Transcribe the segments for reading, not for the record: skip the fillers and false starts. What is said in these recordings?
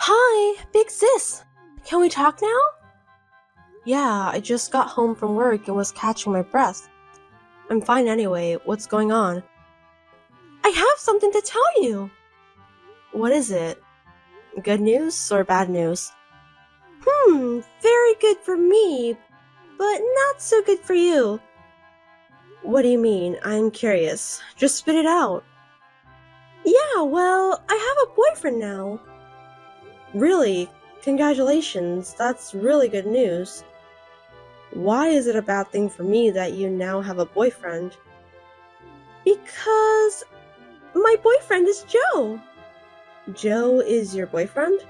Hi, big sis. Can we talk now? Yeah, I just got home from work and was catching my breath. I'm fine anyway. What's going on? I have something to tell you. What is it? Good news or bad news? Very good for me, but not so good for you. What do you mean? I'm curious. Just spit it out. Yeah, well, I have a boyfriend now. Really? Congratulations. That's really good news. Why is it a bad thing for me that you now have a boyfriend? Because my boyfriend is Joe. Joe is your boyfriend?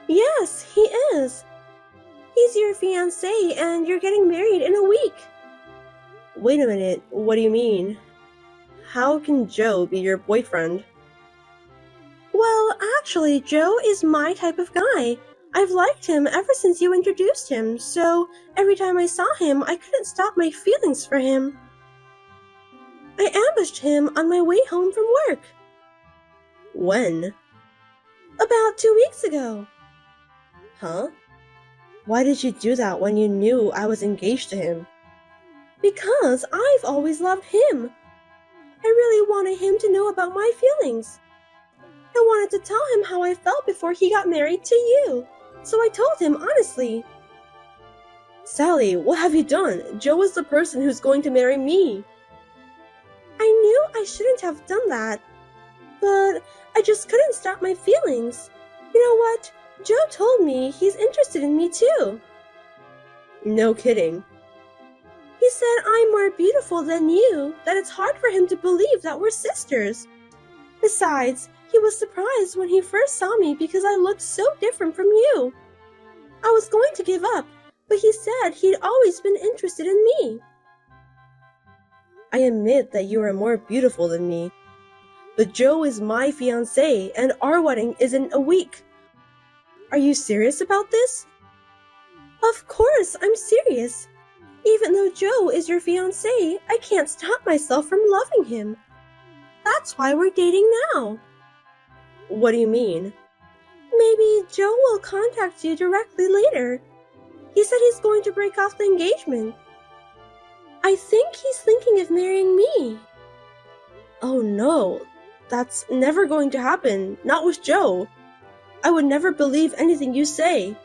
Yes, he is. He's your fiancé and you're getting married in a week. Wait a minute, what do you mean? How can Joe be your boyfriend? Well, actually, Joe is my type of guy. I've liked him ever since you introduced him, so every time I saw him, I couldn't stop my feelings for him. I ambushed him on my way home from work. When? About 2 weeks ago. Huh? Why did you do that when you knew I was engaged to him? Because I've always loved him. I really wanted him to know about my feelings. I wanted to tell him how I felt before he got married to you, so I told him honestly. Sally, what have you done? Joe is the person who's going to marry me. I knew I shouldn't have done that, but I just couldn't stop my feelings. You know what? Joe told me he's interested in me too. No kidding. He said I'm more beautiful than you, that it's hard for him to believe that we're sisters. Besides, he was surprised when he first saw me because I looked so different from you. I was going to give up, but he said he'd always been interested in me. I admit that you are more beautiful than me, but Joe is my fiancé and our wedding is in a week. Are you serious about this? Of course, I'm serious. Even though Joe is your fiancé, I can't stop myself from loving him. That's why we're dating now. What do you mean? Maybe Joe will contact you directly later. He said he's going to break off the engagement. I think he's thinking of marrying me. Oh no, that's never going to happen, not with Joe. I would never believe anything you say.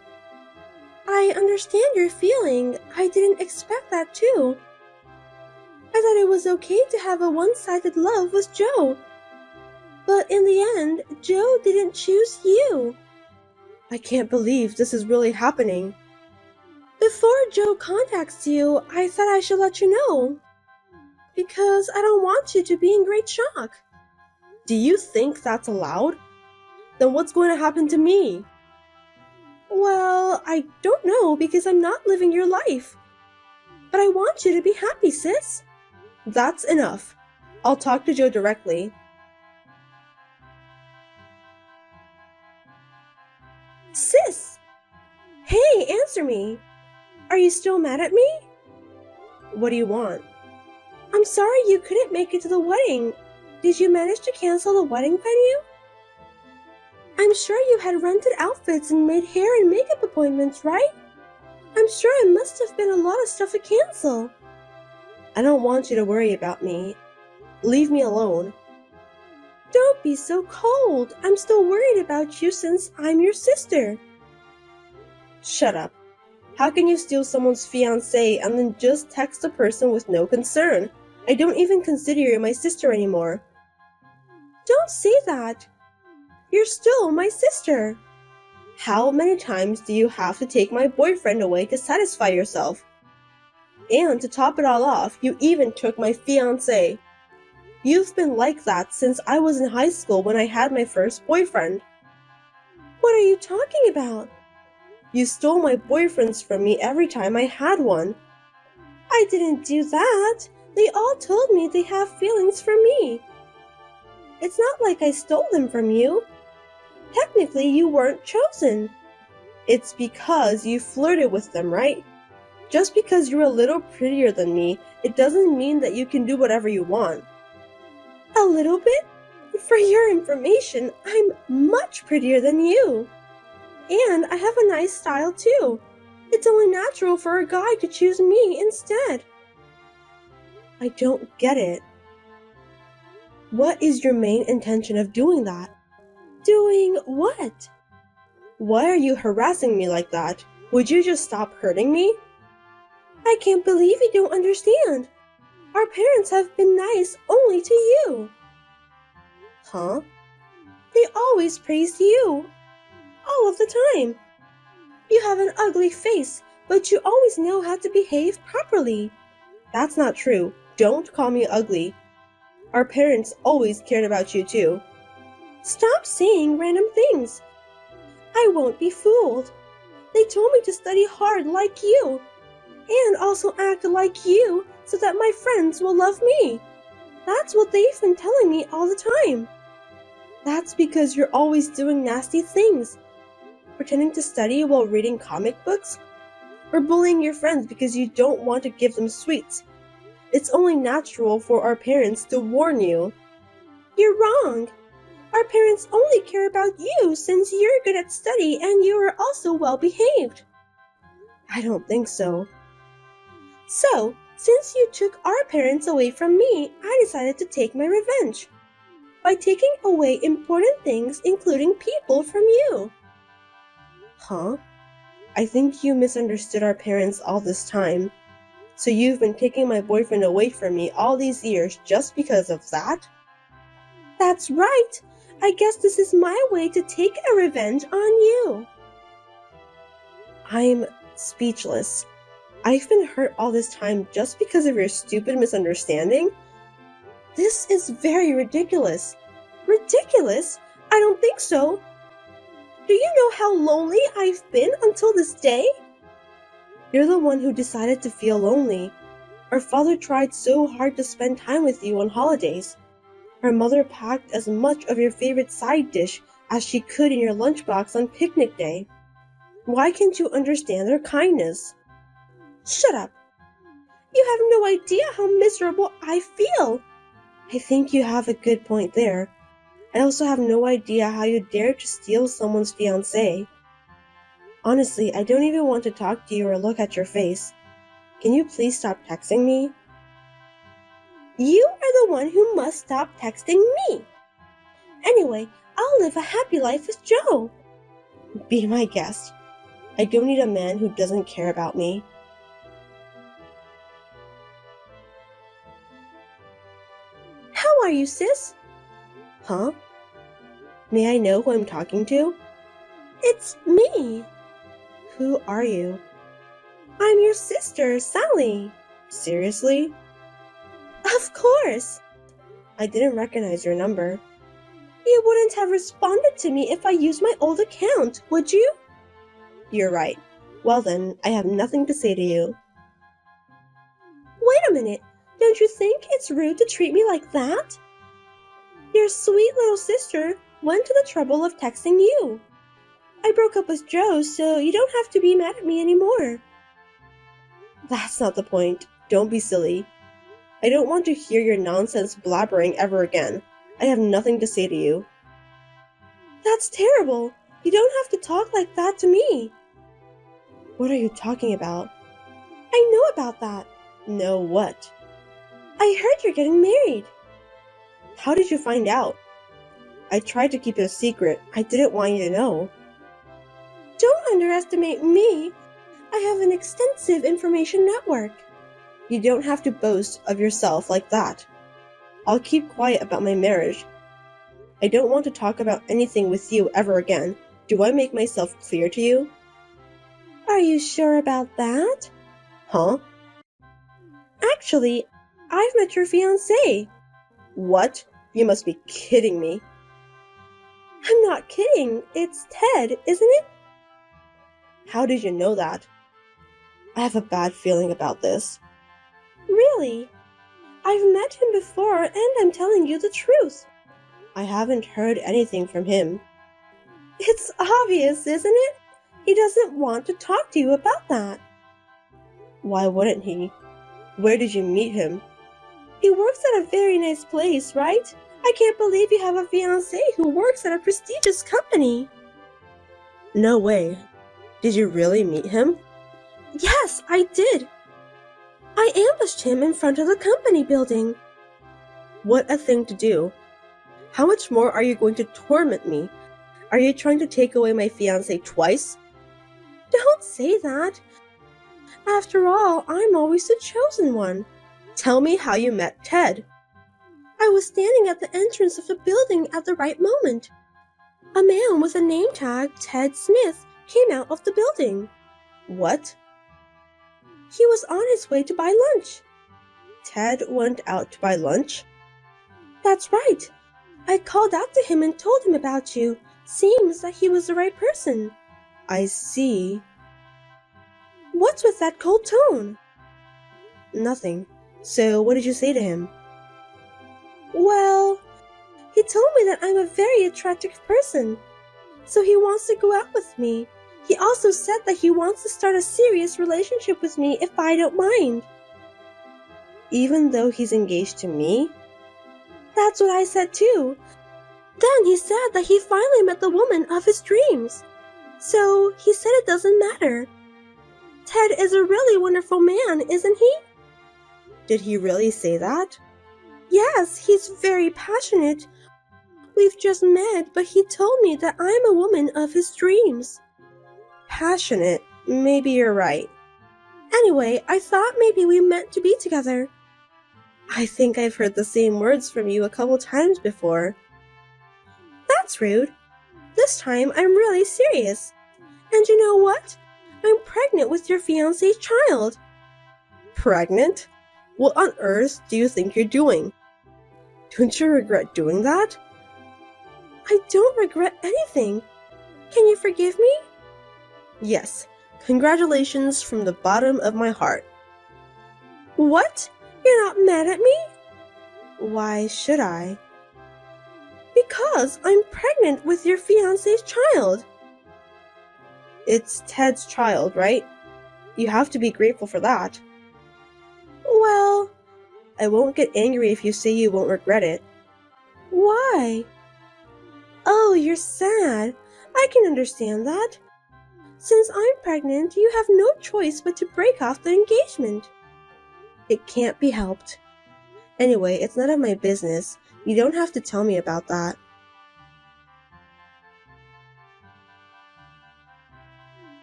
I understand your feeling. I didn't expect that too. I thought it was okay to have a one-sided love with Joe. But in the end, Joe didn't choose you. I can't believe this is really happening. Before Joe contacts you, I thought I should let you know. Because I don't want you to be in great shock. Do you think that's allowed? Then what's going to happen to me? Well, I don't know because I'm not living your life. But I want you to be happy, sis. That's enough. I'll talk to Joe directly. Sis! Hey, answer me! Are you still mad at me? What do you want? I'm sorry you couldn't make it to the wedding. Did you manage to cancel the wedding venue? I'm sure you had rented outfits and made hair and makeup appointments, right? I'm sure it must have been a lot of stuff to cancel. I don't want you to worry about me. Leave me alone. Don't be so cold. I'm still worried about you since I'm your sister. Shut up. How can you steal someone's fiancé and then just text a person with no concern? I don't even consider you my sister anymore. Don't say that. You're still my sister. How many times do you have to take my boyfriend away to satisfy yourself? And to top it all off, you even took my fiancé. You've been like that since I was in high school when I had my first boyfriend. What are you talking about? You stole my boyfriends from me every time I had one. I didn't do that. They all told me they have feelings for me. It's not like I stole them from you. Technically, you weren't chosen. It's because you flirted with them, right? Just because you're a little prettier than me, it doesn't mean that you can do whatever you want. A little bit? For your information, I'm much prettier than you. And I have a nice style too. It's only natural for a guy to choose me instead. I don't get it. What is your main intention of doing that? Doing what? Why are you harassing me like that? Would you just stop hurting me? I can't believe you don't understand. Our parents have been nice only to you. Huh? They always praise you. All of the time. You have an ugly face, but you always know how to behave properly. That's not true. Don't call me ugly. Our parents always cared about you too. Stop saying random things. I won't be fooled. They told me to study hard like you, and also act like you so that my friends will love me. That's what they've been telling me all the time. That's because you're always doing nasty things, pretending to study while reading comic books, or bullying your friends because you don't want to give them sweets. It's only natural for our parents to warn you. You're wrong. Our parents only care about you since you're good at study and you are also well behaved. I don't think so. So, since you took our parents away from me, I decided to take my revenge by taking away important things, including people, from you. Huh? I think you misunderstood our parents all this time. So you've been taking my boyfriend away from me all these years just because of that? That's right. I guess this is my way to take a revenge on you. I'm speechless. I've been hurt all this time just because of your stupid misunderstanding? This is very ridiculous. Ridiculous? I don't think so. Do you know how lonely I've been until this day? You're the one who decided to feel lonely. Our father tried so hard to spend time with you on holidays. Our mother packed as much of your favorite side dish as she could in your lunchbox on picnic day. Why can't you understand their kindness? Shut up! You have no idea how miserable I feel! I think you have a good point there. I also have no idea how you dare to steal someone's fiancé. Honestly, I don't even want to talk to you or look at your face. Can you please stop texting me? You are the one who must stop texting me. Anyway, I'll live a happy life with Joe. Be my guest. I don't need a man who doesn't care about me. How are you, sis? Huh? May I know who I'm talking to? It's me. Who are you? I'm your sister, Sally. Seriously? Of course. I didn't recognize your number. You wouldn't have responded to me if I used my old account, would you? You're right. Well then, I have nothing to say to you. Wait a minute. Don't you think it's rude to treat me like that? Your sweet little sister went to the trouble of texting you. I broke up with Joe, so you don't have to be mad at me anymore. That's not the point. Don't be silly. I don't want to hear your nonsense blabbering ever again. I have nothing to say to you. That's terrible. You don't have to talk like that to me. What are you talking about? I know about that. Know what? I heard you're getting married. How did you find out? I tried to keep it a secret. I didn't want you to know. Don't underestimate me. I have an extensive information network. You don't have to boast of yourself like that. I'll keep quiet about my marriage. I don't want to talk about anything with you ever again. Do I make myself clear to you? Are you sure about that? Huh? Actually, I've met your fiancé. What? You must be kidding me. I'm not kidding. It's Ted, isn't it? How did you know that? I have a bad feeling about this. Really? I've met him before and I'm telling you the truth. I haven't heard anything from him. It's obvious, isn't it? He doesn't want to talk to you about that. Why wouldn't he? Where did you meet him? He works at a very nice place, right? I can't believe you have a fiancé who works at a prestigious company. No way. Did you really meet him? Yes, I did. I ambushed him in front of the company building. What a thing to do. How much more are you going to torment me? Are you trying to take away my fiancé twice? Don't say that. After all, I'm always the chosen one. Tell me how you met Ted. I was standing at the entrance of the building at the right moment. A man with a name tag, Ted Smith, came out of the building. What? He was on his way to buy lunch. Ted went out to buy lunch? That's right. I called out to him and told him about you. Seems that he was the right person. I see. What's with that cold tone? Nothing. So what did you say to him? Well, he told me that I'm a very attractive person, so he wants to go out with me. He also said that he wants to start a serious relationship with me if I don't mind. Even though he's engaged to me? That's what I said too. Then he said that he finally met the woman of his dreams. So he said it doesn't matter. Ted is a really wonderful man, isn't he? Did he really say that? Yes, he's very passionate. We've just met, but he told me that I'm a woman of his dreams. Passionate? Maybe you're right. Anyway, I thought maybe we meant to be together. I think I've heard the same words from you a couple times before. That's rude. This time I'm really serious. And you know what? I'm pregnant with your fiancé's child. Pregnant? What on earth do you think you're doing? Don't you regret doing that? I don't regret anything. Can you forgive me? Yes. Congratulations from the bottom of my heart. What? You're not mad at me? Why should I? Because I'm pregnant with your fiancé's child. It's Ted's child, right? You have to be grateful for that. Well, I won't get angry if you say you won't regret it. Why? Oh, you're sad. I can understand that. Since I'm pregnant, you have no choice but to break off the engagement. It can't be helped. Anyway, it's none of my business. You don't have to tell me about that.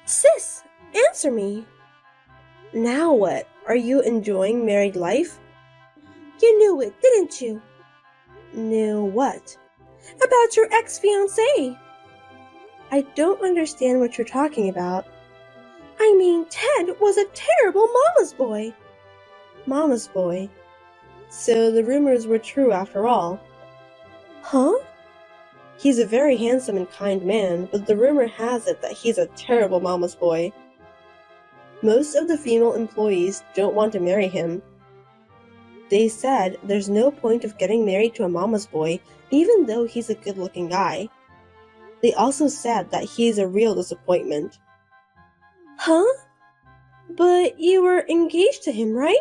Sis, answer me. Now what? Are you enjoying married life? You knew it, didn't you? Knew what? About your ex-fiancé. I don't understand what you're talking about. I mean, Ted was a terrible mama's boy. Mama's boy. So the rumors were true after all. Huh? He's a very handsome and kind man, but the rumor has it that he's a terrible mama's boy. Most of the female employees don't want to marry him. They said there's no point of getting married to a mama's boy, even though he's a good-looking guy. They also said that he's a real disappointment. Huh? But you were engaged to him, right?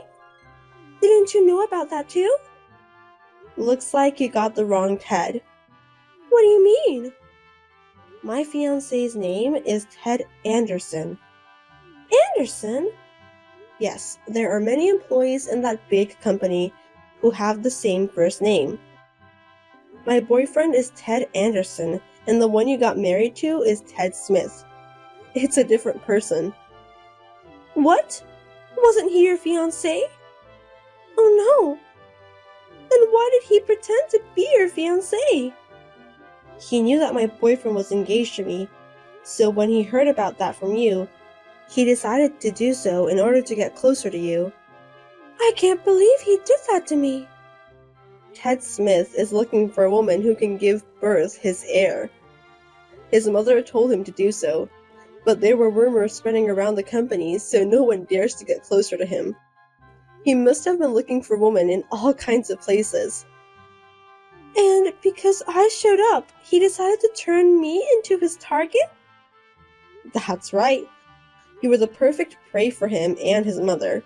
Didn't you know about that too? Looks like you got the wrong Ted. What do you mean? My fiancé's name is Ted Anderson. Anderson? Yes, there are many employees in that big company who have the same first name. My boyfriend is Ted Anderson, and the one you got married to is Ted Smith. It's a different person. What? Wasn't he your fiancé? Oh no. Then why did he pretend to be your fiancé? He knew that my boyfriend was engaged to me, so when he heard about that from you, he decided to do so in order to get closer to you. I can't believe he did that to me. Ted Smith is looking for a woman who can give birth his heir. His mother told him to do so, but there were rumors spreading around the company, so no one dares to get closer to him. He must have been looking for women in all kinds of places. And because I showed up, he decided to turn me into his target? That's right. You were the perfect prey for him and his mother.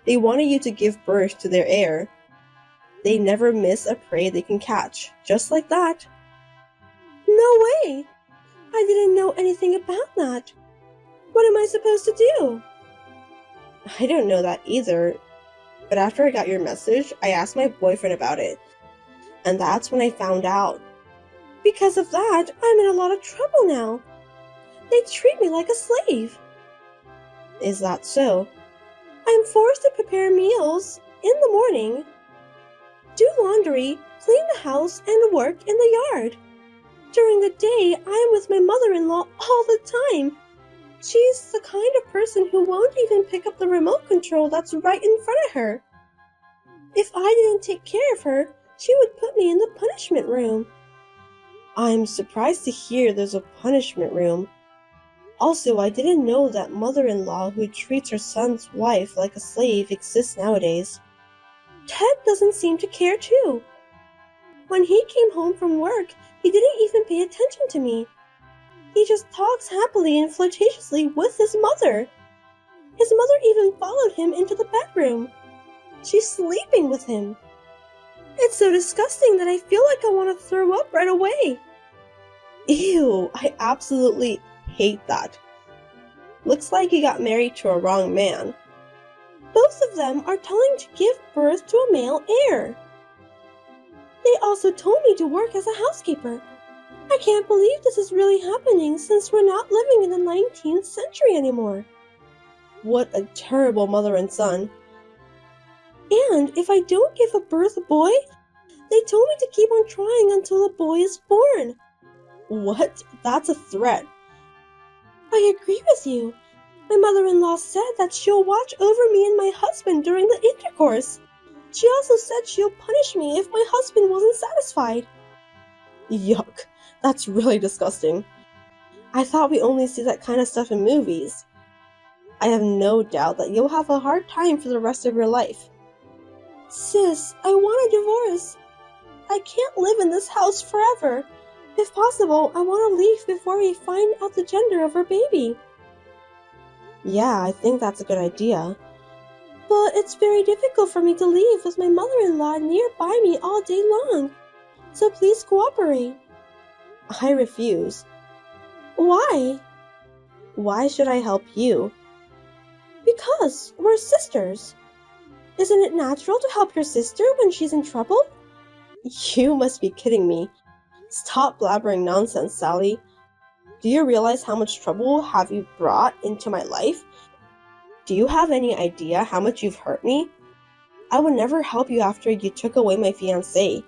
They wanted you to give birth to their heir. They never miss a prey they can catch, just like that. No way! I didn't know anything about that. What am I supposed to do? I don't know that either, but after I got your message, I asked my boyfriend about it, and that's when I found out. Because of that, I'm in a lot of trouble now. They treat me like a slave. Is that so? I'm forced to prepare meals in the morning, do laundry, clean the house, and work in the yard. During the day, I am with my mother-in-law all the time. She's the kind of person who won't even pick up the remote control that's right in front of her. If I didn't take care of her, she would put me in the punishment room. I'm surprised to hear there's a punishment room. Also, I didn't know that mother-in-law who treats her son's wife like a slave exists nowadays. Ted doesn't seem to care too. When he came home from work, he didn't even pay attention to me. He just talks happily and flirtatiously with his mother. His mother even followed him into the bedroom. She's sleeping with him. It's so disgusting that I feel like I want to throw up right away. Ew, I absolutely hate that. Looks like you got married to a wrong man. Both of them are telling to give birth to a male heir. They also told me to work as a housekeeper. I can't believe this is really happening since we're not living in the 19th century anymore. What a terrible mother and son. And if I don't give a birth a boy, they told me to keep on trying until a boy is born. What? That's a threat. I agree with you. My mother-in-law said that she'll watch over me and my husband during the intercourse. She also said she'll punish me if my husband wasn't satisfied. Yuck, that's really disgusting. I thought we only see that kind of stuff in movies. I have no doubt that you'll have a hard time for the rest of your life. Sis, I want a divorce. I can't live in this house forever. If possible, I want to leave before we find out the gender of our baby. Yeah, I think that's a good idea. But it's very difficult for me to leave with my mother-in-law nearby me all day long. So please cooperate. I refuse. Why? Why should I help you? Because we're sisters. Isn't it natural to help your sister when she's in trouble? You must be kidding me. Stop blabbering nonsense, Sally. Do you realize how much trouble have you brought into my life? Do you have any idea how much you've hurt me? I would never help you after you took away my fiancé.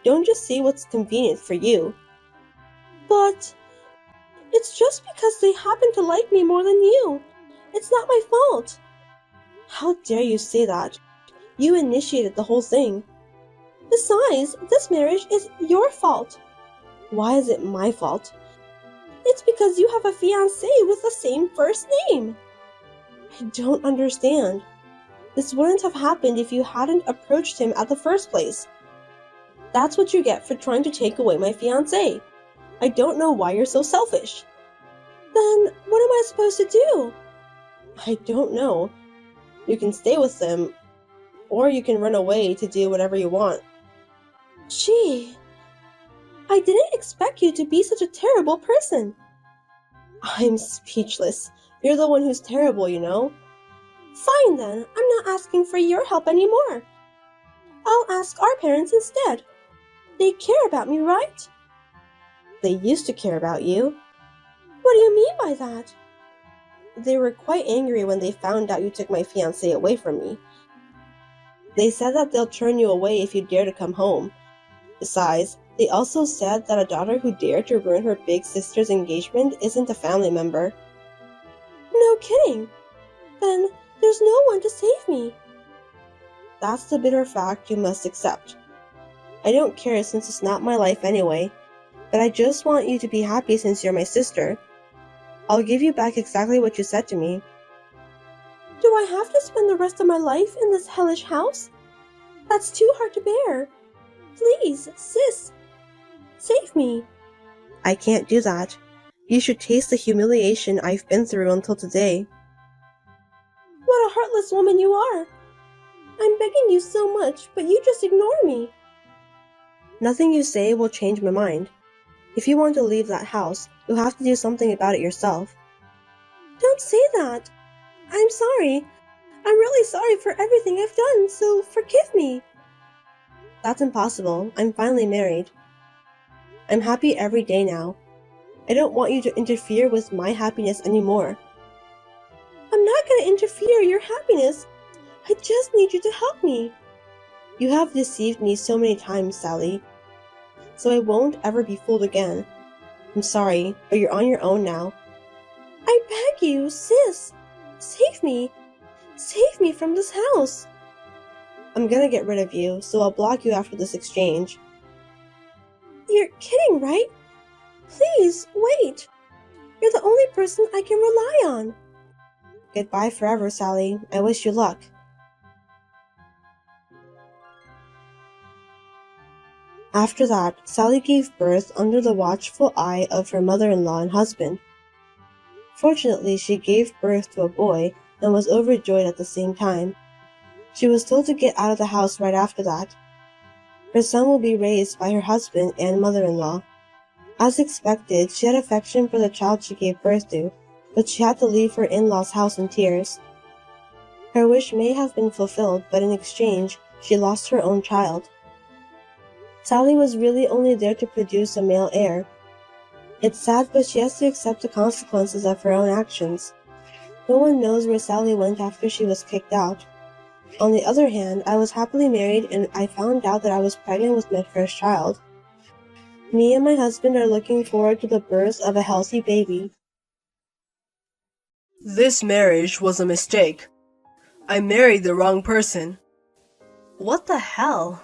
Don't just see what's convenient for you. But it's just because they happen to like me more than you. It's not my fault. How dare you say that? You initiated the whole thing. Besides, this marriage is your fault. Why is it my fault? It's because you have a fiancé with the same first name. I don't understand. This wouldn't have happened if you hadn't approached him at the first place. That's what you get for trying to take away my fiancé. I don't know why you're so selfish. Then, what am I supposed to do? I don't know. You can stay with them, or you can run away to do whatever you want. Gee, I didn't expect you to be such a terrible person. I'm speechless. You're the one who's terrible, you know. Fine then, I'm not asking for your help anymore. I'll ask our parents instead. They care about me, right? They used to care about you. What do you mean by that? They were quite angry when they found out you took my fiancé away from me. They said that they'll turn you away if you dare to come home. Besides, they also said that a daughter who dared to ruin her big sister's engagement isn't a family member. No kidding. Then there's no one to save me. That's the bitter fact you must accept. I don't care since it's not my life anyway, but I just want you to be happy since you're my sister. I'll give you back exactly what you said to me. Do I have to spend the rest of my life in this hellish house? That's too hard to bear. Please, sis, save me. I can't do that. You should taste the humiliation I've been through until today. What a heartless woman you are. I'm begging you so much, but you just ignore me. Nothing you say will change my mind. If you want to leave that house, you'll have to do something about it yourself. Don't say that. I'm sorry. I'm really sorry for everything I've done, so forgive me. That's impossible. I'm finally married. I'm happy every day now. I don't want you to interfere with my happiness anymore. I'm not going to interfere your happiness. I just need you to help me. You have deceived me so many times, Sally, so I won't ever be fooled again. I'm sorry, but you're on your own now. I beg you, sis, save me. Save me from this house. I'm gonna get rid of you, so I'll block you after this exchange. You're kidding, right? Please, wait. You're the only person I can rely on. Goodbye forever, Sally. I wish you luck. After that, Sally gave birth under the watchful eye of her mother-in-law and husband. Fortunately, she gave birth to a boy and was overjoyed at the same time. She was told to get out of the house right after that. Her son will be raised by her husband and mother-in-law. As expected, she had affection for the child she gave birth to, but she had to leave her in-laws' house in tears. Her wish may have been fulfilled, but in exchange, she lost her own child. Sally was really only there to produce a male heir. It's sad, but she has to accept the consequences of her own actions. No one knows where Sally went after she was kicked out. On the other hand, I was happily married and I found out that I was pregnant with my first child. Me and my husband are looking forward to the birth of a healthy baby. This marriage was a mistake. I married the wrong person. What the hell?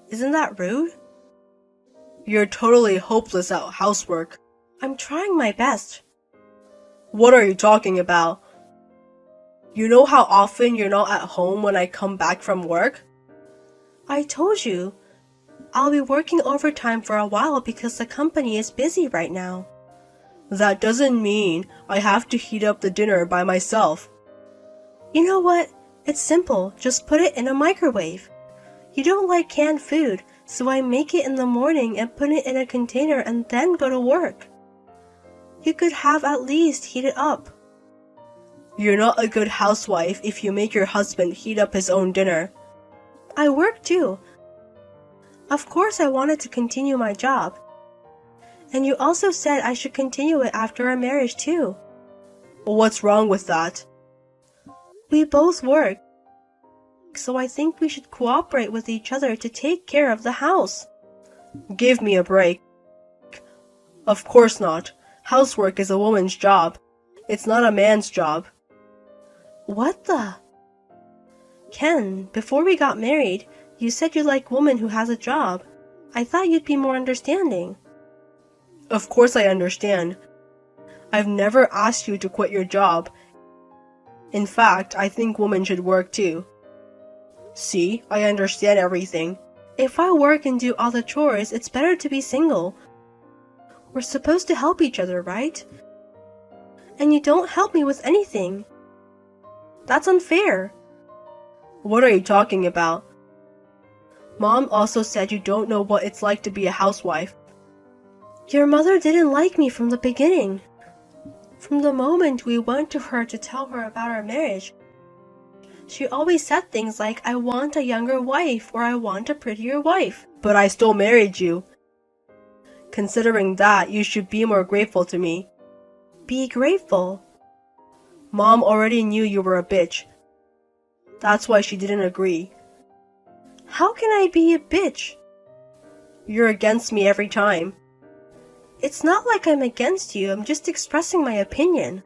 Isn't that rude? You're totally hopeless at housework. I'm trying my best. What are you talking about? You know how often you're not at home when I come back from work? I told you. I'll be working overtime for a while because the company is busy right now. That doesn't mean I have to heat up the dinner by myself. You know what? It's simple. Just put it in a microwave. You don't like canned food, so I make it in the morning and put it in a container and then go to work. You could have at least heat it up. You're not a good housewife if you make your husband heat up his own dinner. I work too. Of course I wanted to continue my job. And you also said I should continue it after our marriage too. What's wrong with that? We both work, so I think we should cooperate with each other to take care of the house. Give me a break. Of course not. Housework is a woman's job. It's not a man's job. What the? Ken, before we got married, you said you like women who has a job. I thought you'd be more understanding. Of course I understand. I've never asked you to quit your job. In fact, I think women should work too. See, I understand everything. If I work and do all the chores, it's better to be single. We're supposed to help each other, right? And you don't help me with anything. That's unfair. What are you talking about? Mom also said you don't know what it's like to be a housewife. Your mother didn't like me from the beginning. From the moment we went to her to tell her about our marriage, she always said things like, I want a younger wife or I want a prettier wife. But I still married you. Considering that, you should be more grateful to me. Be grateful? Mom already knew you were a bitch. That's why she didn't agree. How can I be a bitch? You're against me every time. It's not like I'm against you, I'm just expressing my opinion.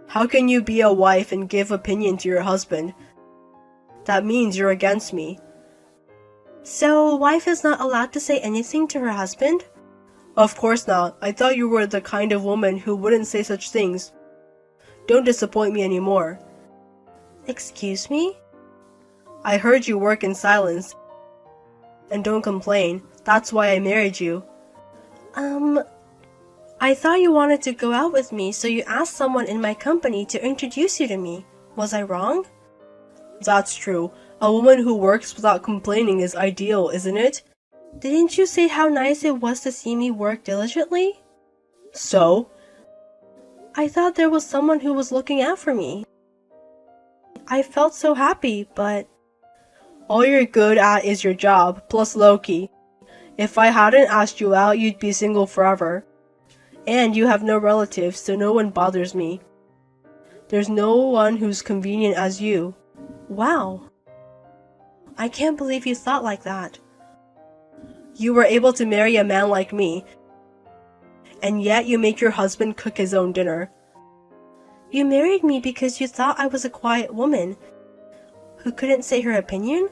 How can you be a wife and give opinion to your husband? That means you're against me. So, a wife is not allowed to say anything to her husband? Of course not. I thought you were the kind of woman who wouldn't say such things. Don't disappoint me anymore. Excuse me? I heard you work in silence. And don't complain. That's why I married you. I thought you wanted to go out with me, so you asked someone in my company to introduce you to me. Was I wrong? That's true. A woman who works without complaining is ideal, isn't it? Didn't you say how nice it was to see me work diligently? So? I thought there was someone who was looking out for me. I felt so happy, but All you're good at is your job, plus Loki. If I hadn't asked you out, you'd be single forever. And you have no relatives, so no one bothers me. There's no one who's convenient as you. wow. I can't believe you thought like that. You were able to marry a man like me, and yet you make your husband cook his own dinner. You married me because you thought I was a quiet woman who couldn't say her opinion?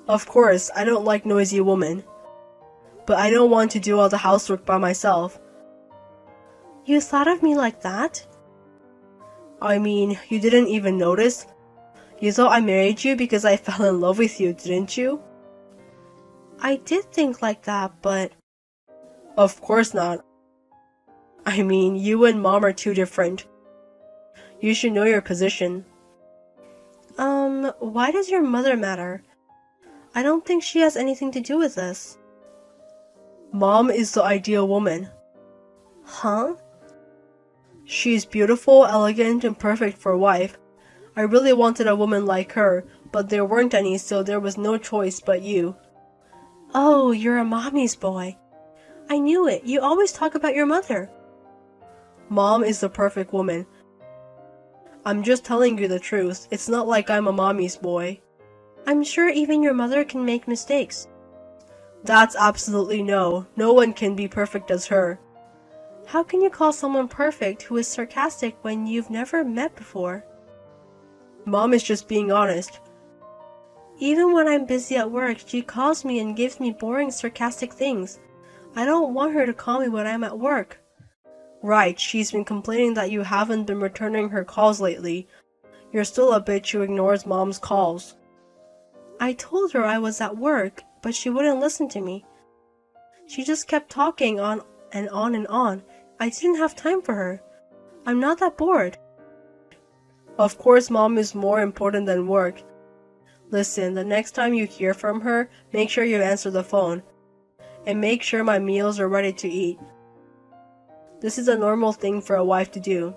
Of course, I don't like noisy women, but I don't want to do all the housework by myself. You thought of me like that? I mean, you didn't even notice? You thought I married you because I fell in love with you, didn't you? I did think like that, but Of course not. I mean, you and Mom are too different. You should know your position. why does your mother matter? I don't think she has anything to do with this. Mom is the ideal woman. Huh? She's beautiful, elegant, and perfect for a wife. I really wanted a woman like her, but there weren't any, so there was no choice but you. Oh, you're a mommy's boy. I knew it. You always talk about your mother. Mom is the perfect woman. I'm just telling you the truth. It's not like I'm a mommy's boy. I'm sure even your mother can make mistakes. That's absolutely no. No one can be perfect as her. How can you call someone perfect who is sarcastic when you've never met before? Mom is just being honest. Even when I'm busy at work, she calls me and gives me boring, sarcastic things. I don't want her to call me when I'm at work. Right, she's been complaining that you haven't been returning her calls lately. You're still a bitch who ignores Mom's calls. I told her I was at work, but she wouldn't listen to me. She just kept talking on and on and on. I didn't have time for her. I'm not that bored. Of course, Mom is more important than work. Listen, the next time you hear from her, make sure you answer the phone. And make sure my meals are ready to eat. This is a normal thing for a wife to do.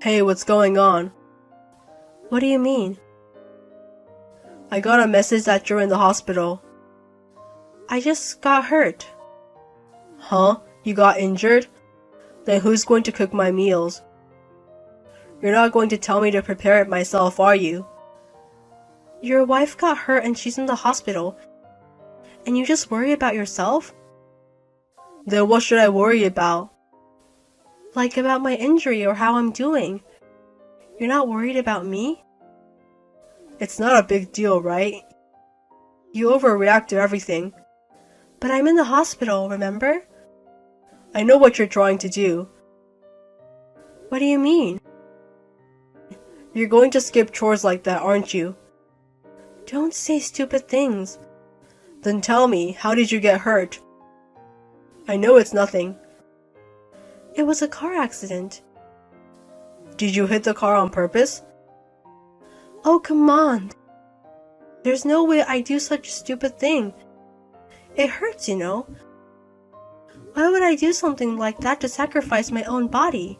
Hey, what's going on? What do you mean? I got a message that you're in the hospital. I just got hurt. Huh? You got injured? Then who's going to cook my meals? You're not going to tell me to prepare it myself, are you? Your wife got hurt and she's in the hospital. And you just worry about yourself? Then what should I worry about? Like about my injury or how I'm doing. You're not worried about me? It's not a big deal, right? You overreact to everything. But I'm in the hospital, remember? I know what you're trying to do. What do you mean? You're going to skip chores like that, aren't you? Don't say stupid things. Then tell me, how did you get hurt? I know it's nothing. It was a car accident. Did you hit the car on purpose? Oh, come on. There's no way I'd do such a stupid thing. It hurts, you know. Why would I do something like that to sacrifice my own body?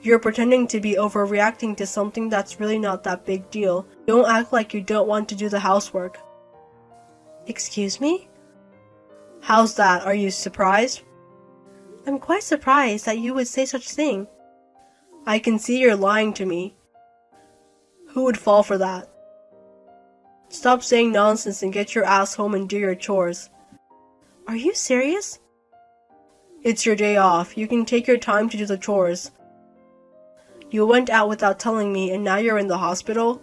You're pretending to be overreacting to something that's really not that big deal. Don't act like you don't want to do the housework. Excuse me? How's that? Are you surprised? I'm quite surprised that you would say such a thing. I can see you're lying to me. Who would fall for that? Stop saying nonsense and get your ass home and do your chores. Are you serious? It's your day off. You can take your time to do the chores. You went out without telling me and now you're in the hospital?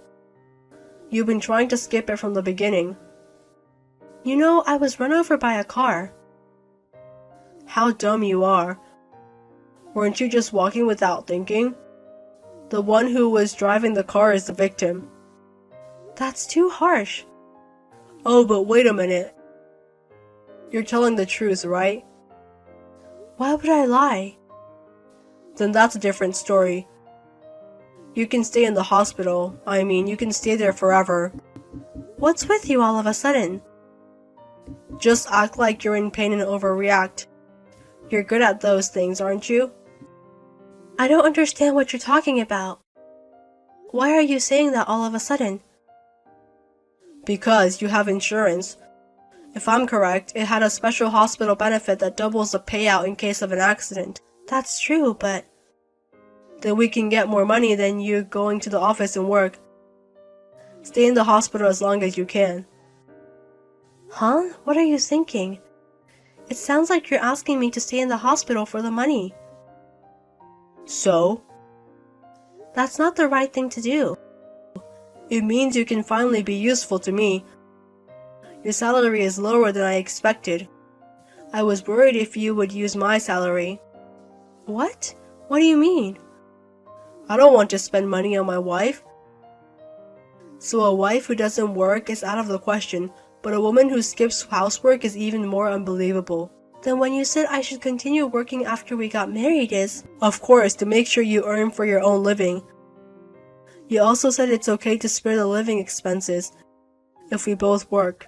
You've been trying to skip it from the beginning. You know, I was run over by a car. How dumb you are. Weren't you just walking without thinking? The one who was driving the car is the victim. That's too harsh. Oh, but wait a minute. You're telling the truth, right? Why would I lie? Then that's a different story. You can stay in the hospital. I mean, you can stay there forever. What's with you all of a sudden? Just act like you're in pain and overreact. You're good at those things, aren't you? I don't understand what you're talking about. Why are you saying that all of a sudden? Because you have insurance. If I'm correct, it had a special hospital benefit that doubles the payout in case of an accident. That's true, but... Then we can get more money than you going to the office and work. Stay in the hospital as long as you can. Huh? What are you thinking? It sounds like you're asking me to stay in the hospital for the money. So? That's not the right thing to do. It means you can finally be useful to me. Your salary is lower than I expected. I was worried if you would use my salary. What? What do you mean? I don't want to spend money on my wife. So a wife who doesn't work is out of the question, but a woman who skips housework is even more unbelievable. Then when you said I should continue working after we got married is... Of course, to make sure you earn for your own living. You also said it's okay to spare the living expenses if we both work.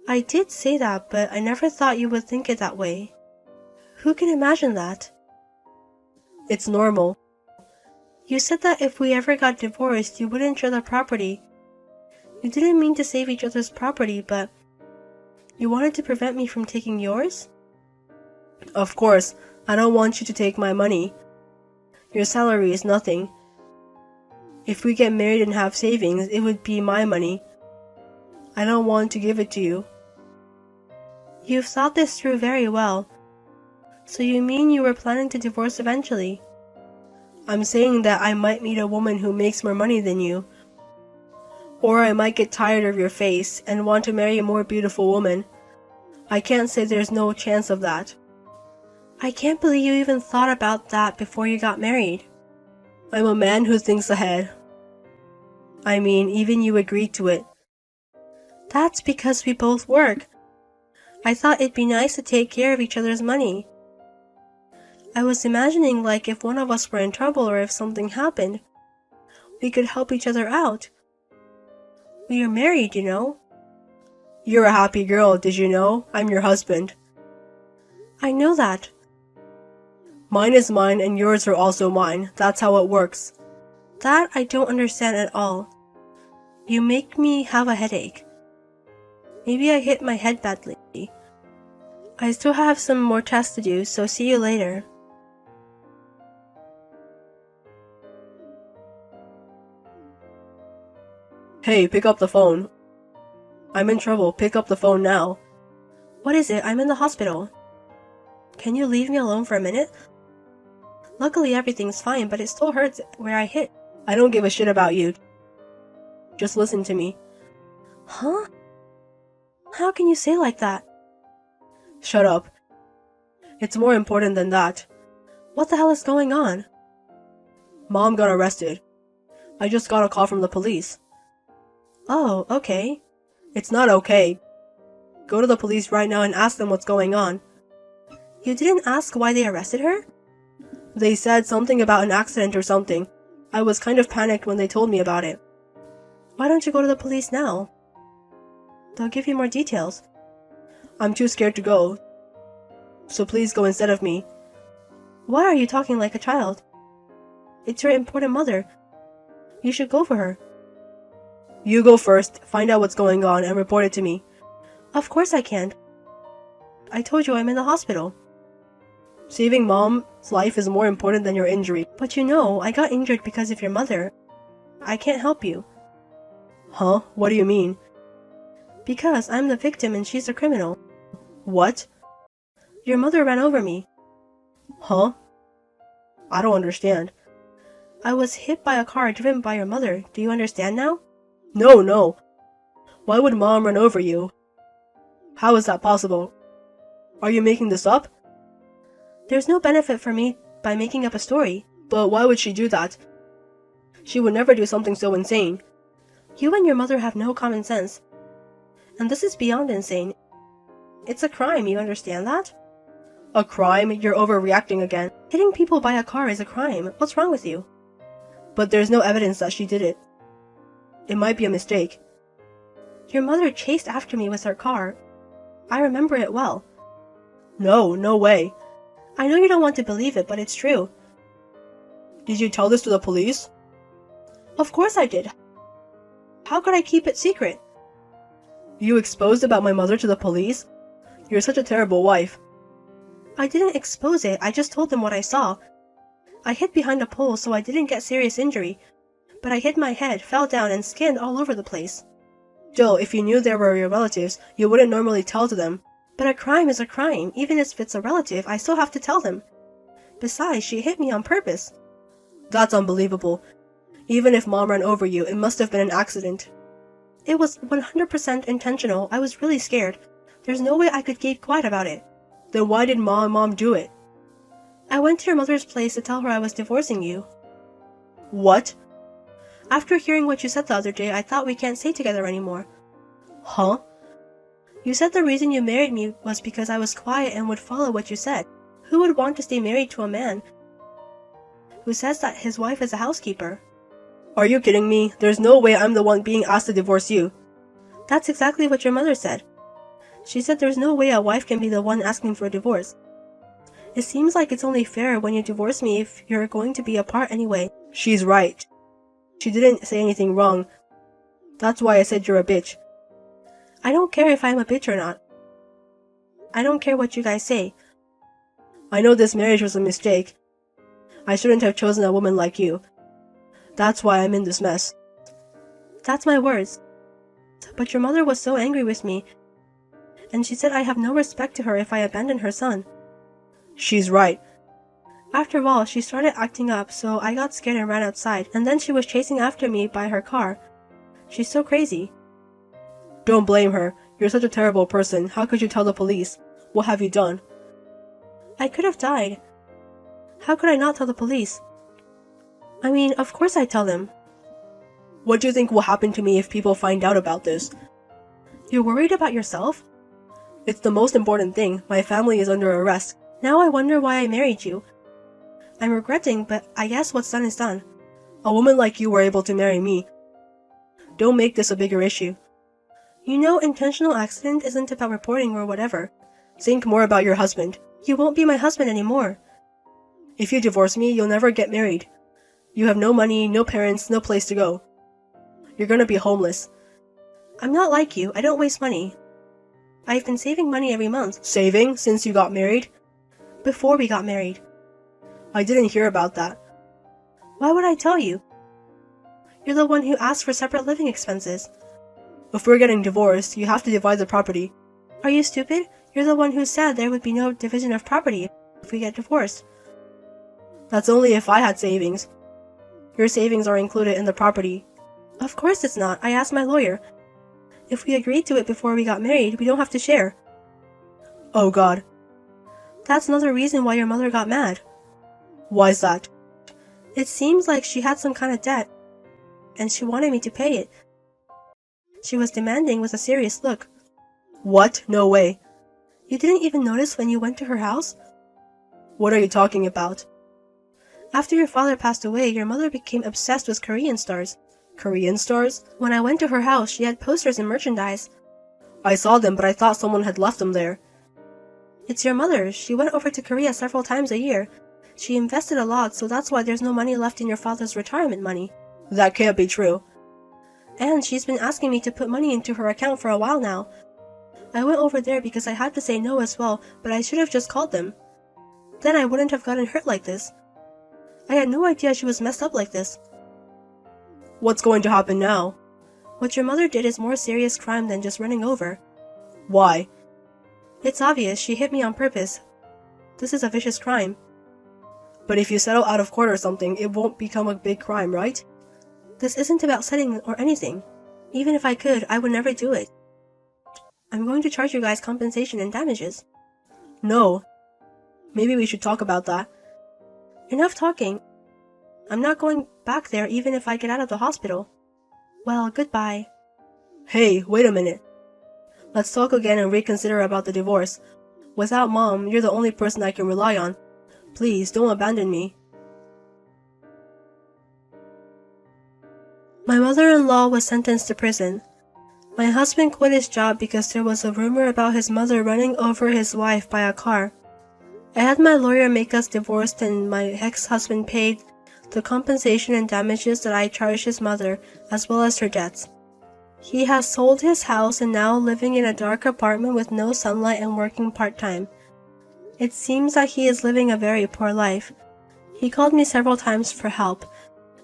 I did say that, but I never thought you would think it that way. Who can imagine that? It's normal. You said that if we ever got divorced, you wouldn't share the property. You didn't mean to save each other's property, but you wanted to prevent me from taking yours? Of course, I don't want you to take my money. Your salary is nothing. If we get married and have savings, it would be my money. I don't want to give it to you. You've thought this through very well. So you mean you were planning to divorce eventually? I'm saying that I might meet a woman who makes more money than you. Or I might get tired of your face and want to marry a more beautiful woman. I can't say there's no chance of that. I can't believe you even thought about that before you got married. I'm a man who thinks ahead. I mean, even you agreed to it. That's because we both work. I thought it'd be nice to take care of each other's money. I was imagining like if one of us were in trouble or if something happened, we could help each other out. We are married, you know. You're a happy girl, did you know? I'm your husband. I know that. Mine is mine and yours are also mine. That's how it works. That I don't understand at all. You make me have a headache. Maybe I hit my head badly. I still have some more tests to do, so see you later. Hey, pick up the phone. I'm in trouble. Pick up the phone now. What is it? I'm in the hospital. Can you leave me alone for a minute? Luckily everything's fine, but it still hurts where I hit. I don't give a shit about you. Just listen to me. Huh? How can you say like that? Shut up. It's more important than that. What the hell is going on? Mom got arrested. I just got a call from the police. Oh, okay. It's not okay. Go to the police right now and ask them what's going on. You didn't ask why they arrested her? They said something about an accident or something. I was kind of panicked when they told me about it. Why don't you go to the police now? They'll give you more details. I'm too scared to go. So please go instead of me. Why are you talking like a child? It's your important mother. You should go for her. You go first, find out what's going on, and report it to me. Of course I can. I told you I'm in the hospital. Saving Mom's life is more important than your injury. But you know, I got injured because of your mother. I can't help you. Huh? What do you mean? Because I'm the victim and she's the criminal. What? Your mother ran over me. Huh? I don't understand. I was hit by a car driven by your mother. Do you understand now? No. Why would Mom run over you? How is that possible? Are you making this up? There's no benefit for me by making up a story. But why would she do that? She would never do something so insane. You and your mother have no common sense. And this is beyond insane. It's a crime, you understand that? A crime? You're overreacting again. Hitting people by a car is a crime. What's wrong with you? but there's no evidence that she did it. It might be a mistake. Your mother chased after me with her car. I remember it well. No way. I know you don't want to believe it, but it's true. Did you tell this to the police? Of course I did. How could I keep it secret? You exposed about my mother to the police? You're such a terrible wife. I didn't expose it, I just told them what I saw. I hid behind a pole so I didn't get serious injury, but I hit my head, fell down, and skinned all over the place. Jill, if you knew they were your relatives, you wouldn't normally tell to them. But a crime is a crime. Even if it's a relative, I still have to tell them. Besides, she hit me on purpose. That's unbelievable. Even if Mom ran over you, it must have been an accident. It was 100% intentional. I was really scared. There's no way I could keep quiet about it. Then why did Mom do it? I went to your mother's place to tell her I was divorcing you. What? After hearing what you said the other day, I thought we can't stay together anymore. Huh? You said the reason you married me was because I was quiet and would follow what you said. Who would want to stay married to a man who says that his wife is a housekeeper? Are you kidding me? There's no way I'm the one being asked to divorce you. That's exactly what your mother said. She said there's no way a wife can be the one asking for a divorce. It seems like it's only fair when you divorce me if you're going to be apart anyway. She's right. She didn't say anything wrong. That's why I said you're a bitch. I don't care if I'm a bitch or not. I don't care what you guys say. I know this marriage was a mistake. I shouldn't have chosen a woman like you. That's why I'm in this mess. That's my words. But your mother was so angry with me, and she said I have no respect to her if I abandon her son. She's right. After all, she started acting up, so I got scared and ran outside, and then she was chasing after me by her car. She's so crazy. Don't blame her. You're such a terrible person. How could you tell the police? What have you done? I could have died. How could I not tell the police? I mean, of course I'd tell them. What do you think will happen to me if people find out about this? You're worried about yourself? It's the most important thing. My family is under arrest. Now I wonder why I married you. I'm regretting, but I guess what's done is done. A woman like you were able to marry me. Don't make this a bigger issue. You know, intentional accident isn't about reporting or whatever. Think more about your husband. You won't be my husband anymore. If you divorce me, you'll never get married. You have no money, no parents, no place to go. You're gonna be homeless. I'm not like you. I don't waste money. I've been saving money every month. Saving since you got married? Before we got married. I didn't hear about that. Why would I tell you? You're the one who asked for separate living expenses. If we're getting divorced, you have to divide the property. Are you stupid? You're the one who said there would be no division of property if we get divorced. That's only if I had savings. Your savings are included in the property. Of course it's not. I asked my lawyer. If we agreed to it before we got married, we don't have to share. Oh God. That's another reason why your mother got mad. Why's that? It seems like she had some kind of debt, and she wanted me to pay it. She was demanding with a serious look. What? No way. You didn't even notice when you went to her house? What are you talking about? After your father passed away, your mother became obsessed with Korean stars. Korean stars? When I went to her house, she had posters and merchandise. I saw them, but I thought someone had left them there. It's your mother. She went over to Korea several times a year. She invested a lot, so that's why there's no money left in your father's retirement money. That can't be true. And she's been asking me to put money into her account for a while now. I went over there because I had to say no as well, but I should have just called them. Then I wouldn't have gotten hurt like this. I had no idea she was messed up like this. What's going to happen now? What your mother did is more serious crime than just running over. Why? It's obvious she hit me on purpose. This is a vicious crime. But if you settle out of court or something, it won't become a big crime, right? This isn't about settling or anything. Even if I could, I would never do it. I'm going to charge you guys compensation and damages. No. Maybe we should talk about that. Enough talking. I'm not going back there even if I get out of the hospital. Well, goodbye. Hey, wait a minute. Let's talk again and reconsider about the divorce. Without Mom, you're the only person I can rely on. Please, don't abandon me. My mother-in-law was sentenced to prison. My husband quit his job because there was a rumor about his mother running over his wife by a car. I had my lawyer make us divorced and my ex-husband paid the compensation and damages that I charged his mother, as well as her debts. He has sold his house and now living in a dark apartment with no sunlight and working part-time. It seems that he is living a very poor life. He called me several times for help,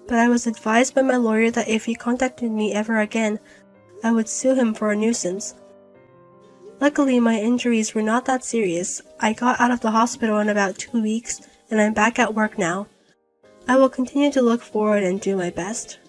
but I was advised by my lawyer that if he contacted me ever again, I would sue him for a nuisance. Luckily, my injuries were not that serious. I got out of the hospital in about 2 weeks, and I'm back at work now. I will continue to look forward and do my best.